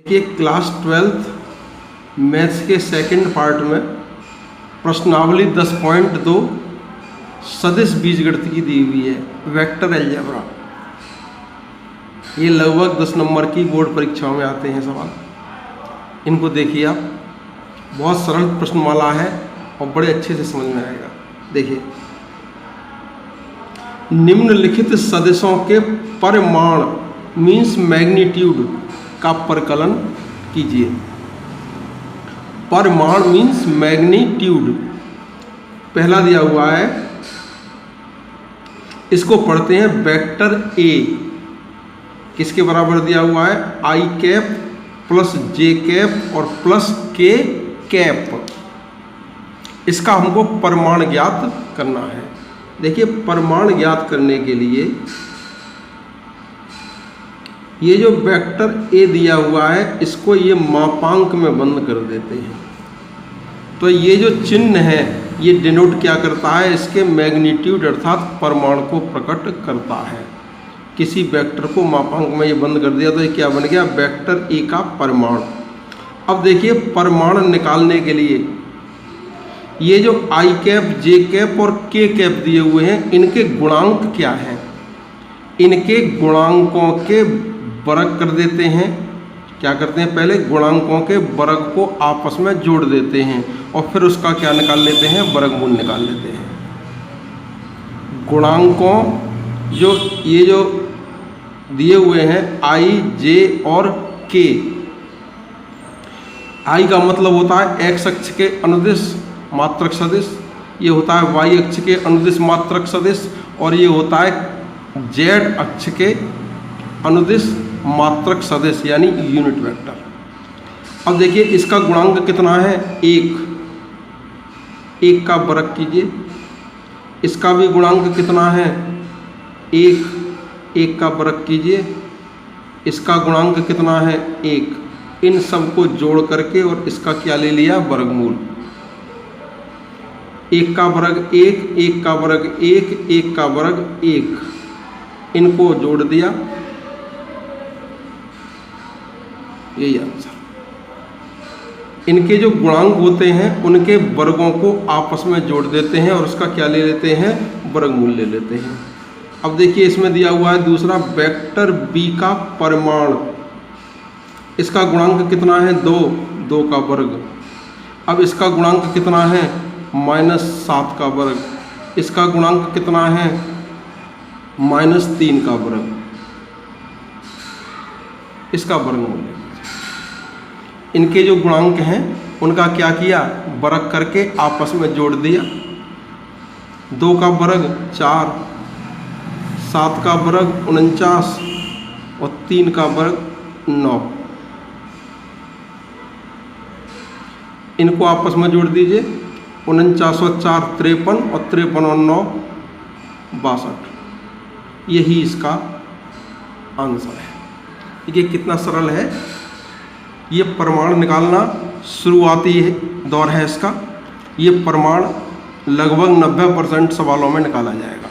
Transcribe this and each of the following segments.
कि class 12th maths के second part में प्रश्नावली 10.2 सदिश बीजगणित की दी हुई है, वेक्टर अलजेब्रा। ये लगभग 10 नंबर की बोर्ड परीक्षाओं में आते हैं सवाल। इनको देखिए आप, बहुत सरल प्रश्नमाला है और बड़े अच्छे से समझ में आएगा। देखिए, निम्नलिखित सदिशों के परिमाण मीन्स मैग्नीट्यूड का परिकलन कीजिए। परिमाण मीन्स मैग्नीट्यूड पहला दिया हुआ है, इसको पढ़ते हैं वेक्टर ए। किसके बराबर दिया हुआ है? आई कैप प्लस जे कैप और प्लस के कैप। इसका हमको परिमाण ज्ञात करना है। देखिए, परिमाण ज्ञात करने के लिए ये जो वेक्टर ए दिया हुआ है, इसको ये मापांक में बंद कर देते हैं। तो ये जो चिन्ह है ये डिनोट क्या करता है? इसके मैग्नीट्यूड अर्थात परिमाण को प्रकट करता है। किसी वेक्टर को मापांक में ये बंद कर दिया तो ये क्या बन गया? वेक्टर ए का परिमाण। अब देखिए, परिमाण निकालने के लिए ये जो आई कैप, जे कैप और के कैप दिए हुए हैं, इनके गुणांक क्या हैं? इनके गुणांकों के वर्ग कर देते हैं। क्या करते हैं? पहले गुणांकों के वर्ग को आपस में जोड़ देते हैं और फिर उसका क्या निकाल लेते हैं? वर्गमूल निकाल लेते हैं। गुणांकों ये जो दिए हुए हैं आई, जे और के। आई का मतलब होता है एक्स अक्ष के अनुदिश मात्रक सदिश, ये होता है वाई अक्ष के अनुदिश मात्रक सदिश, और ये होता है जेड अक्ष के अनुदिश मात्रक सदिश यानी यूनिट वेक्टर। अब देखिए, इसका गुणांक कितना है? एक का वर्ग कीजिए। इसका भी गुणांक कितना है? एक का वर्ग कीजिए। इसका गुणांक कितना है? 1। इन सब को जोड़ करके और इसका क्या ले लिया? वर्गमूल। 1 का वर्ग 1, 1 का वर्ग 1, 1 का वर्ग 1, इनको जोड़ दिया, यही आंसर। इनके जो गुणांक होते हैं उनके वर्गों को आपस में जोड़ देते हैं और उसका क्या ले लेते हैं? वर्गमूल ले लेते हैं। अब देखिए, इसमें दिया हुआ है दूसरा वेक्टर बी का परिमाण। इसका गुणांक कितना है? 2 का वर्ग। अब इसका गुणांक कितना है? -7 का वर्ग। इसका गुणांक कितना है? -3 का वर्ग। इसका वर्गमूल। इनके जो गुणांक हैं उनका क्या किया? वर्ग करके आपस में जोड़ दिया। 2 का वर्ग 4, 7 का वर्ग 49 और 3 का वर्ग 9। इनको आपस में जोड़ दीजिए। 49 और 4 53 और 53 और 9 62। यही इसका आंसर है। देखिए कितना सरल है। ये परिमाण निकालना शुरुआती दौर है इसका। ये परिमाण लगभग 90% सवालों में निकाला जाएगा।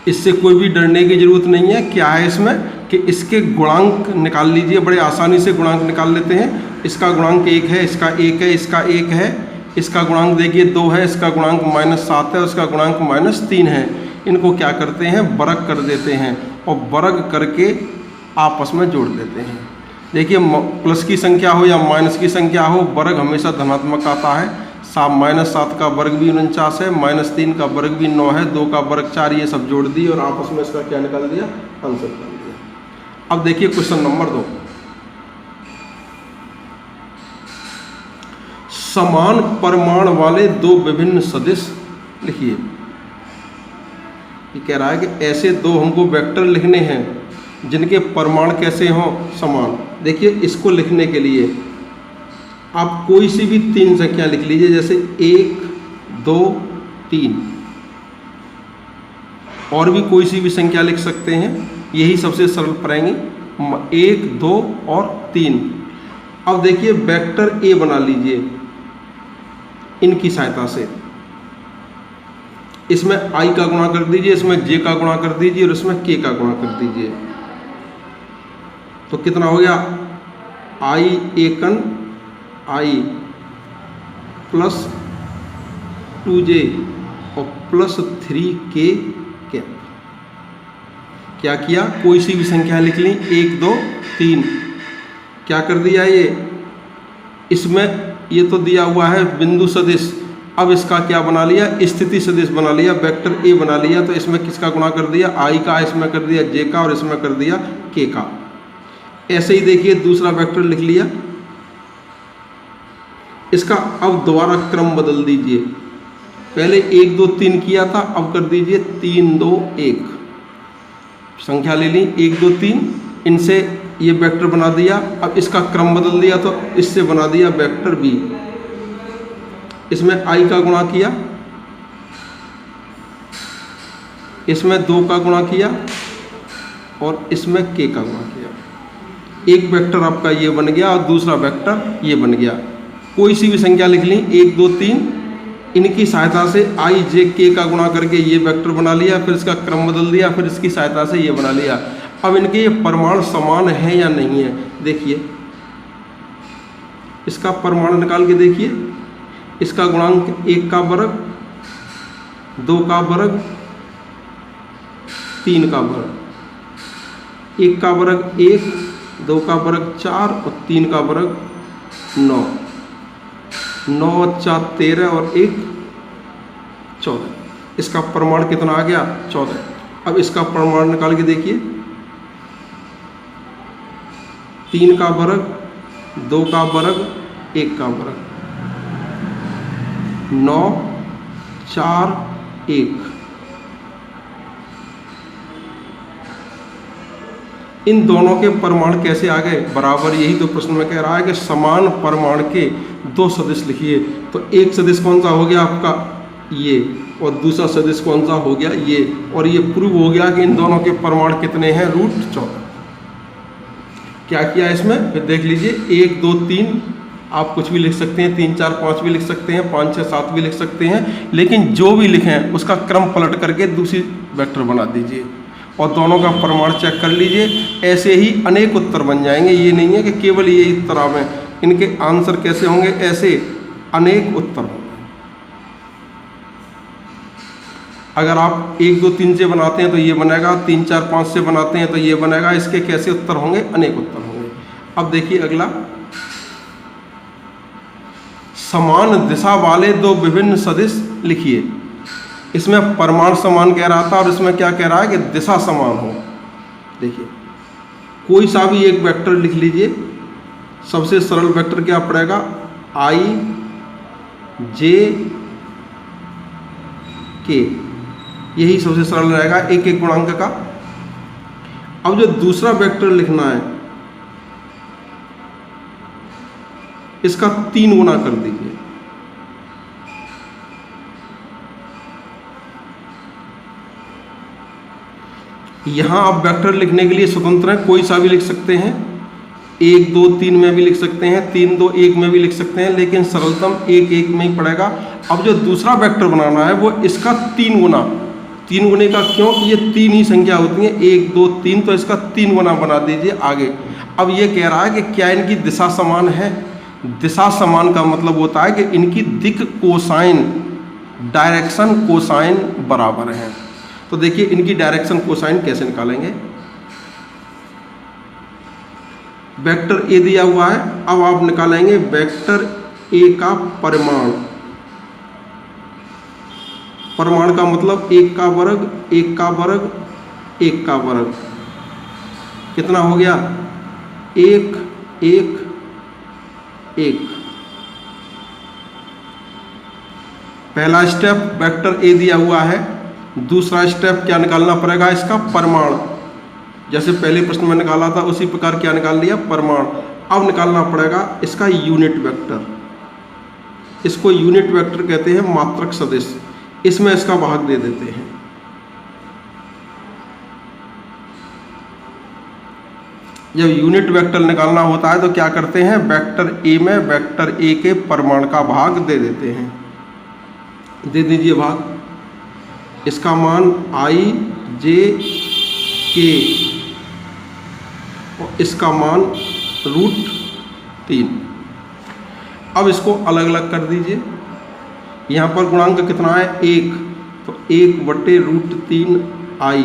इससे कोई भी डरने की ज़रूरत नहीं है। क्या है इसमें कि इसके गुणांक निकाल लीजिए, बड़े आसानी से गुणांक निकाल लेते हैं। इसका गुणांक 1 है, इसका 1 है, इसका 1 है, इसका गुणांक देखिए 2 है, इसका गुणांक -7 है, उसका गुणांक -3 है। इनको क्या करते हैं? वर्ग कर देते हैं और वर्ग करके आपस में जोड़ देते हैं। देखिए, प्लस की संख्या हो या माइनस की संख्या हो, वर्ग हमेशा धनात्मक आता है। -7 का वर्ग भी 49 है, -3 का वर्ग भी 9 है, 2 का वर्ग 4, ये सब जोड़ दिए और आपस में इसका क्या निकाल दिया? आंसर निकाल दिया। अब देखिए क्वेश्चन नंबर 2। समान परिमाण वाले 2 विभिन्न सदिश लिखिए। ये कह रहा है कि ऐसे 2 हमको वेक्टर लिखने हैं जिनके परिमाण कैसे हों? समान। देखिए, इसको लिखने के लिए आप कोई सी भी 3 संख्या लिख लीजिए, जैसे 1, 2, 3, और भी कोई सी भी संख्या लिख सकते हैं। यही सबसे सरल पड़ेंगे। 1, 2 और 3। अब देखिए, वेक्टर ए बना लीजिए इनकी सहायता से। इसमें आई का गुणा कर दीजिए, इसमें जे का गुणा कर दीजिए और इसमें के का गुणा कर दीजिए। तो कितना हो गया? आई एकन आई प्लस 2j और प्लस 3k कैप। क्या किया, कोई सी भी संख्या लिख ली, 1 2 3, क्या कर दिया ये, इसमें ये तो दिया हुआ है बिंदु सदिश, अब इसका क्या बना लिया, स्थिति सदिश बना लिया, वेक्टर ए बना लिया। तो इसमें किसका गुणा कर दिया, आई का, इसमें कर दिया जे का और इसमें कर दिया के का। ऐसे ही देखिए दूसरा वेक्टर लिख लिया, इसका अब दोबारा क्रम बदल दीजिए, पहले 1 2 3 किया था, अब कर दीजिए 3 2 1, संख्या ले ली 1 2 3, इनसे ये वेक्टर बना दिया। अब इसका क्रम बदल दिया तो इससे बना दिया वेक्टर बी, इसमें आई का गुणा किया, इसमें 2 का गुणा किया और इसमें के का गुणा किया। एक वेक्टर आपका ये बन गया और दूसरा वेक्टर ये बन गया। कोई सी भी संख्या लिख ली 1 2 3, इनकी सहायता से आई जे के का गुणा करके ये वेक्टर बना लिया, फिर इसका क्रम बदल दिया, फिर इसकी सहायता से ये बना लिया। अब इनके ये परमाणु समान है या नहीं है, देखिए इसका परमाणु निकाल के देखिए, इसका गुणांक 1 का वर्ग, 2 का वर्ग, 3 का वर्ग, 1 का वर्ग 1, 2 का वर्ग 4 और 3 का वर्ग 9, 9 और 4 13 और 1 14। इसका परमाणु कितना आ गया, 14। अब इसका परमाणु निकाल के देखिए, 3 का वर्ग, 2 का वर्ग, 1 का वर्ग, 9 4 1। इन दोनों के परमाणु कैसे आ गए बराबर, यही तो प्रश्न में कह रहा है कि समान परमाणु के 2 सदिश लिखिए। तो एक सदिश कौन सा हो गया आपका ये, और दूसरा सदिश कौन सा हो गया ये, और ये प्रूव हो गया कि इन दोनों के परमाणु कितने हैं, √14। क्या किया इसमें, फिर देख लीजिए 1 2 3 आप कुछ भी लिख सकते हैं, 3 4 5 भी लिख सकते हैं, 5 6 7 भी लिख सकते हैं, लेकिन जो भी लिखें उसका क्रम पलट करके दूसरी वेक्टर बना दीजिए और दोनों का परमाणु चेक कर लीजिए। ऐसे ही अनेक उत्तर बन जाएंगे, ये नहीं है कि केवल ये उत्तर आवें, इनके आंसर कैसे होंगे, ऐसे अनेक उत्तर होंगे। अगर आप 1 2 3 से बनाते हैं तो ये बनेगा, 3 4 5 से बनाते हैं तो ये बनेगा, इसके कैसे उत्तर होंगे, अनेक उत्तर होंगे। अब देखिए अगला, समान दिशा वाले 2 विभिन्न सदिश लिखिए। इसमें परमाणु समान कह रहा था और इसमें क्या कह रहा है कि दिशा समान हो। देखिए कोई सा भी एक वेक्टर लिख लीजिए, सबसे सरल वेक्टर क्या पड़ेगा, आई जे के, यही सबसे सरल रहेगा एक एक गुणांक का। अब जो दूसरा वेक्टर लिखना है इसका 3 गुना कर दीजिए। यहां आप वेक्टर लिखने के लिए स्वतंत्र हैं, कोई सा भी लिख सकते हैं, 1 2 3 में भी लिख सकते हैं, 3 2 1 में भी लिख सकते हैं, लेकिन सरलतम 1 1 में ही पड़ेगा। अब जो दूसरा वेक्टर बनाना है वो इसका 3 गुना, 3 गुने का क्यों, ये 3 ही संख्या होती है, 1 2 3, तो इसका 3 गुना बना दीजिए आगे। अब ये कह रहा है कि क्या इनकी दिशा समान है। दिशा समान का मतलब होता है कि इनकी दिक कोसाइन, डायरेक्शन कोसाइन बराबर है। तो देखिए इनकी डायरेक्शन कोसाइन कैसे निकालेंगे, वेक्टर ए दिया हुआ है, अब आप निकालेंगे वेक्टर ए का परिमाण। परिमाण का मतलब 1 का वर्ग, 1 का वर्ग, 1 का वर्ग, कितना हो गया, 1 1 1। पहला स्टेप वेक्टर ए दिया हुआ है, दूसरा स्टेप क्या निकालना पड़ेगा, इसका परिमाण। जैसे पहले प्रश्न में निकाला था उसी प्रकार क्या निकाल लिया, परिमाण। अब निकालना पड़ेगा इसका यूनिट वेक्टर, इसको यूनिट वेक्टर कहते हैं, मात्रक सदिश। इसमें इसका भाग दे देते हैं। जब यूनिट वेक्टर निकालना होता है तो क्या करते हैं, वेक्टर ए में वेक्टर ए के परिमाण का भाग दे देते हैं। दे दीजिए भाग, इसका मान आई जे के और इसका मान 3। अब इसको अलग अलग कर दीजिए। यहाँ पर गुणांक कितना है 1, तो 1/√3 i।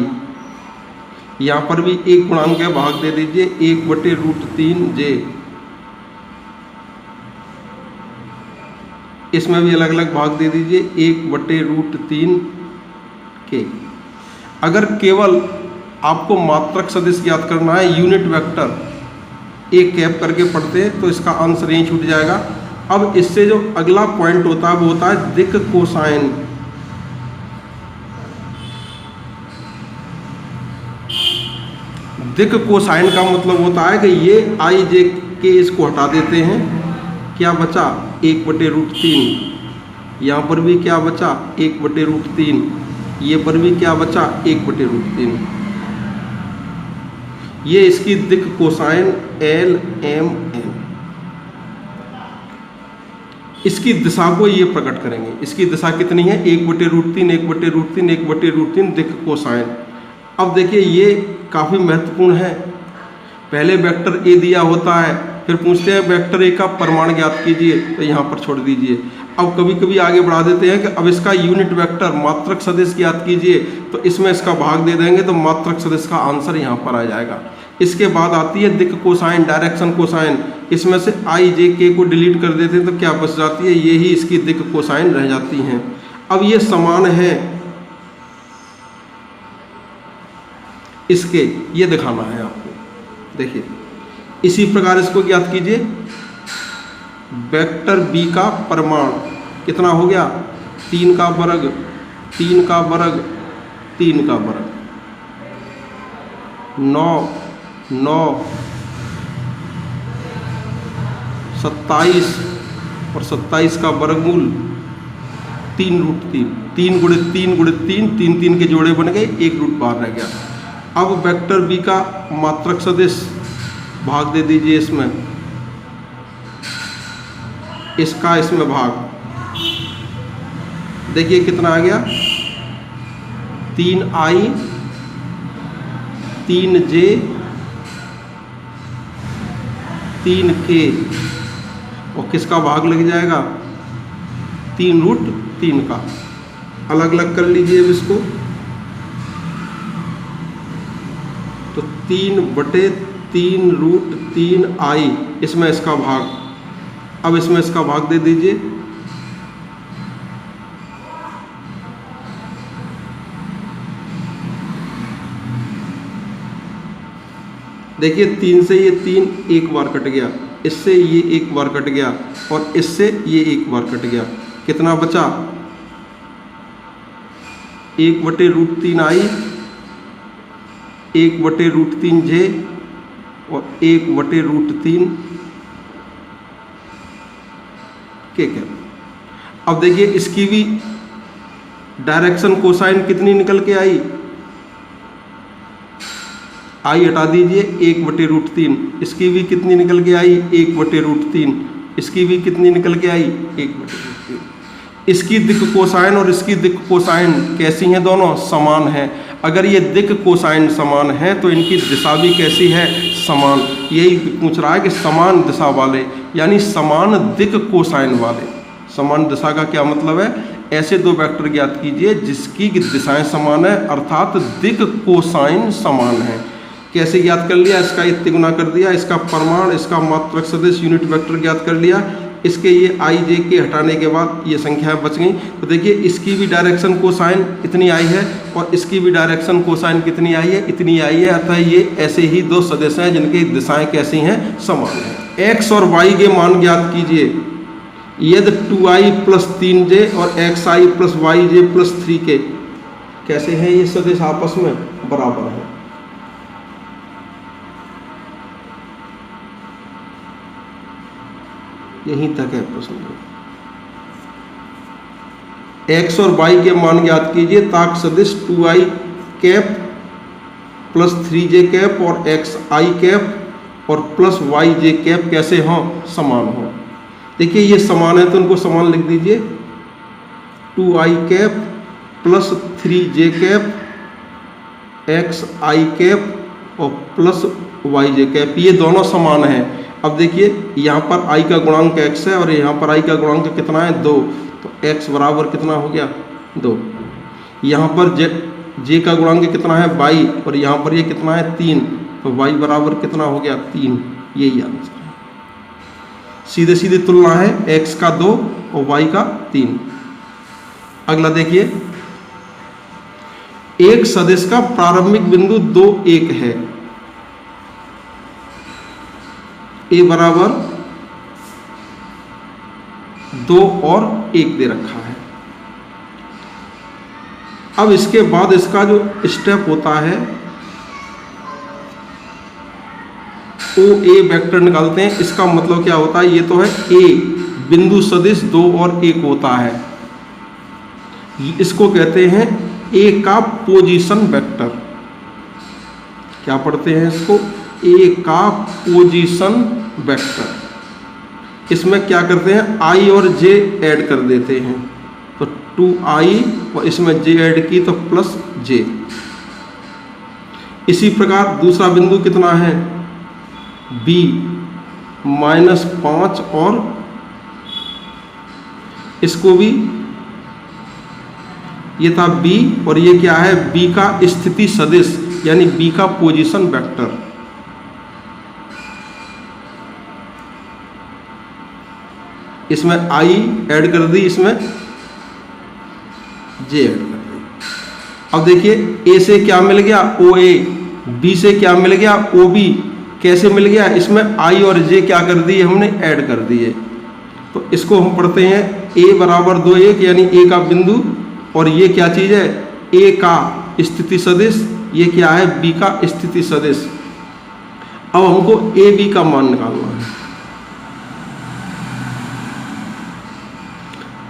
यहाँ पर भी एक गुणांक है, भाग दे दीजिए 1/√3 j। इसमें भी अलग अलग भाग दे दीजिए 1/√3 k। अगर केवल आपको मात्रक सदिश ज्ञात करना है, यूनिट वेक्टर एक कैप करके पढ़ते हैं तो इसका आंसर यहीं छूट जाएगा। अब इससे जो अगला पॉइंट होता है वो होता है दिक् कोसाइन। दिक् कोसाइन का मतलब होता है कि ये आई जे के इसको हटा देते हैं, क्या बचा 1/√3। यहाँ पर भी क्या बचा 1/√3। ये पर भी क्या बचा 1/√3। ये इसकी दिक् कोसाइन LMN। इसकी दिशा को ये प्रकट करेंगे। इसकी दिशा कितनी है 1/√3 1/√3 1/√3 दिक् कोसाइन। अब देखिए ये काफ़ी महत्वपूर्ण है। पहले वेक्टर ए दिया होता है, फिर पूछते हैं वेक्टर ए का परिमाण ज्ञात कीजिए, तो यहाँ पर छोड़ दीजिए। अब कभी कभी आगे बढ़ा देते हैं कि अब इसका यूनिट वेक्टर मात्रक सदिश ज्ञात कीजिए, तो इसमें इसका भाग दे देंगे तो मात्रक सदिश का आंसर यहाँ पर आ जाएगा। इसके बाद आती है दिक् कोसाइन, डायरेक्शन कोसाइन। इसमें से आई जे के को डिलीट कर देते हैं तो क्या बच जाती है, ये ही इसकी दिक् कोसाइन रह जाती हैं। अब ये समान है इसके, ये दिखाना है आपको। देखिए इसी प्रकार इसको ज्ञात कीजिए। वेक्टर बी का परिमाण कितना हो गया 3 का वर्ग 3 का वर्ग 3 का वर्ग 9 9 27 और 27 का वर्गमूल 3√3। 3 गुणित 3 गुणित 3 3 3 के जोड़े बन गए, 1 रूट बाहर रह गया। अब वेक्टर बी का मात्रक सदिश भाग दे दीजिए इसमें, इसका इसमें भाग। देखिए कितना आ गया 3i 3j 3k और किसका भाग लग जाएगा 3√3 का। अलग अलग कर लीजिए अब इसको, तो 3/3√3i इसमें इसका भाग। अब इसमें इसका भाग दे दीजिए। देखिए 3 से ये 3 एक बार कट गया, इससे ये एक बार कट गया और इससे ये एक बार कट गया। कितना बचा 1/√3i 1/√3j और 1/√3 के क्या। अब देखिए इसकी भी डायरेक्शन कोसाइन कितनी निकल के आई, आई हटा दीजिए 1/√3। इसकी भी कितनी निकल के आई 1/√3। इसकी भी कितनी निकल के आई 1/√3। इसकी दिक् कोसाइन और इसकी दिक् कोसाइन कैसी हैं, दोनों समान हैं। अगर ये दिक् कोसाइन समान है तो इनकी दिशा भी कैसी है, समान। यही पूछ रहा है कि समान दिशा वाले, यानी समान दिक् कोसाइन वाले। समान दिशा का क्या मतलब है, ऐसे दो वेक्टर ज्ञात कीजिए जिसकी दिशाएं समान है, अर्थात दिक् कोसाइन समान है। कैसे ज्ञात कर लिया, इसका इत्ते गुना कर दिया, इसका परिमाण, इसका मात्रक सदिश यूनिट वेक्टर ज्ञात कर लिया। इसके ये आई जे के हटाने के बाद ये संख्याएं बच गई। तो देखिए इसकी भी डायरेक्शन कोसाइन इतनी आई है और इसकी भी डायरेक्शन कोसाइन कितनी आई है, इतनी आई है। अतः ये ऐसे ही दो सदिश हैं जिनकी दिशाएं कैसी हैं, समान हैं। एक्स और वाई के मान ज्ञात कीजिए। यदि 2i + 3j और xi + yj + 3k कैसे हैं ये सदिश आपस में बराबर है। यहीं तक है प्रश्न। x और y के मान ज्ञात कीजिए ताक सदिश 2i कैप + 3j कैप और xi कैप और +yj कैप कैसे हों, समान हो। देखिए ये समान है तो उनको समान लिख दीजिए। 2i cap + 3j cap xi cap और +yj कैप, ये दोनों समान हैं। अब देखिए यहाँ पर i का गुणांक x है और यहाँ पर i का गुणांक कितना है 2, तो x बराबर कितना हो गया 2। यहाँ पर j का गुणांक कितना है y और यहाँ पर ये कितना है 3, तो y बराबर कितना हो गया 3। यही आंसर है, सीधे सीधे तुलना है x का 2 और y का 3। अगला देखिए, एक सदिश का प्रारंभिक बिंदु 2 1 है, a बराबर 2 और 1 दे रखा है। अब इसके बाद इसका जो स्टेप होता है ओ ए वेक्टर निकालते हैं। इसका मतलब क्या होता है, ये तो है a बिंदु सदिश 2 और 1 होता है, इसको कहते हैं a का पोजीशन वेक्टर। क्या पढ़ते हैं इसको, a का पोजीशन वेक्टर। इसमें क्या करते हैं i और j ऐड कर देते हैं, तो 2i और इसमें j ऐड की तो प्लस j। इसी प्रकार दूसरा बिंदु कितना है b -5 और इसको भी, ये था b और ये क्या है b का स्थिति सदिश यानी b का पोजीशन वेक्टर। इसमें i ऐड कर दी, इसमें j ऐड कर दी। अब देखिए a से क्या मिल गया OA, b से क्या मिल गया OB। कैसे मिल गया, इसमें i और j क्या कर दिए हमने ऐड कर दिए। तो इसको हम पढ़ते हैं a बराबर 2 1 यानी a का बिंदु, और ये क्या चीज़ है a का स्थिति सदिश, ये क्या है b का स्थिति सदिश। अब हमको a b का मान निकालना है।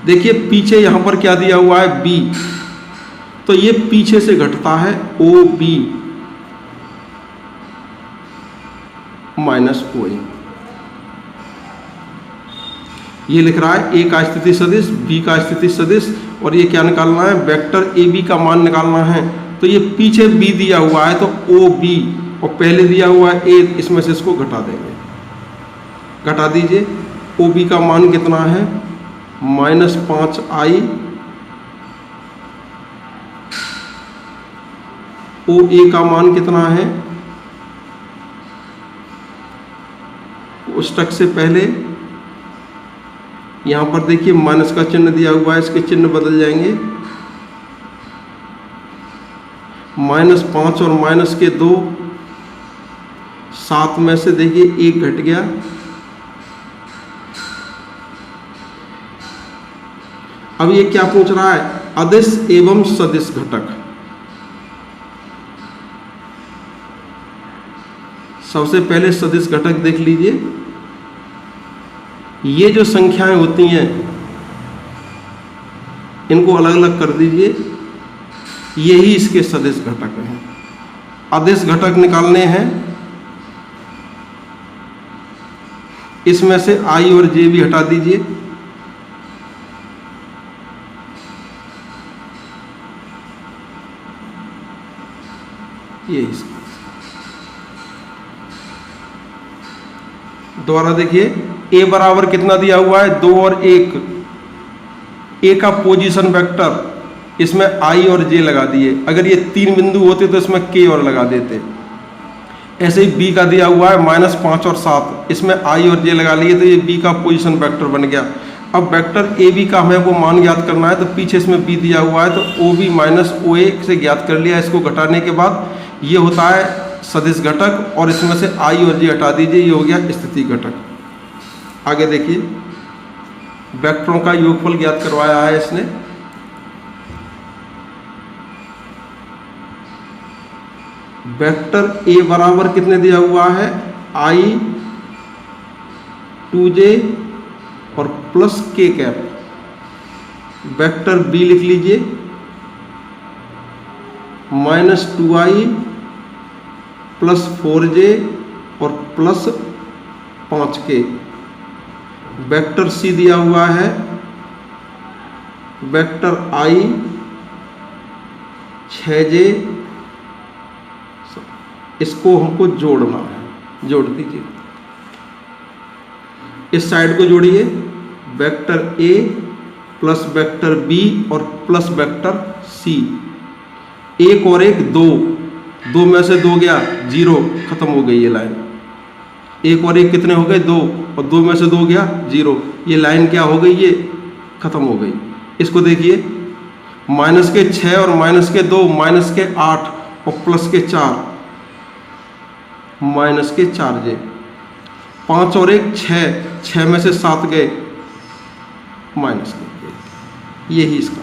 देखिए पीछे यहाँ पर क्या दिया हुआ है b, तो ये पीछे से घटता है OB माइनस OA। ये लिख रहा है a का स्थिति सदिश, b का स्थिति सदिश, और ये क्या निकालना है वेक्टर AB का मान निकालना है। तो ये पीछे b दिया हुआ है तो OB, और पहले दिया हुआ है a, इसमें से इसको घटा देंगे। घटा दीजिए, OB का मान कितना है -5i, OA का मान कितना है, कोष्टक से पहले यहाँ पर देखिए माइनस का चिन्ह दिया हुआ है, इसके चिन्ह बदल जाएंगे। -5 और माइनस के 2, 7 में से देखिए 1 घट गया। अब ये क्या पूछ रहा है, अदिश एवं सदिश घटक। सबसे पहले सदिश घटक देख लीजिए। ये जो संख्याएं होती हैं इनको अलग अलग कर दीजिए, यही इसके सदिश घटक हैं। अदिश घटक निकालने हैं, इसमें से i और j भी हटा दीजिए। ये इसका दोबारा देखिए, a बराबर कितना दिया हुआ है 2 और 1, a का पोजीशन वेक्टर, इसमें i और j लगा दिए। अगर ये 3 बिंदु होते तो इसमें k और लगा देते। ऐसे ही b का दिया हुआ है -5 और 7, इसमें i और j लगा लिए तो ये b का पोजीशन वेक्टर बन गया। अब वेक्टर AB का हमें वो मान ज्ञात करना है, तो पीछे इसमें b दिया हुआ है तो OB माइनस OA से ज्ञात कर लिया। इसको घटाने के बाद ये होता है सदिश घटक, और इसमें से i और j हटा दीजिए, ये हो गया स्थिति घटक। आगे देखिए, वेक्टरों का योगफल ज्ञात करवाया है इसने। वेक्टर a बराबर कितने दिया हुआ है i 2j और plus k cap. Vector b लिख लीजिए -2i प्लस 4j और प्लस 5k। वेक्टर c दिया हुआ है वेक्टर i 6j, इसको हमको जोड़ना है, जोड़ दीजिए। इस साइड को जोड़िए, vector A plus vector B और प्लस वेक्टर सी। एक और एक दो, दो में से दो गया 0, खत्म हो गई ये लाइन। एक और एक कितने हो गए? 2, और 2 में से 2 गया 0। ये लाइन क्या हो गई? ये खत्म हो गई। इसको देखिए, माइनस के 6 और माइनस के 2, माइनस के 8 और प्लस के 4, माइनस के 4 जे, 5 और 1 6, 6 में से 7 गए, माइनस के, यही इसका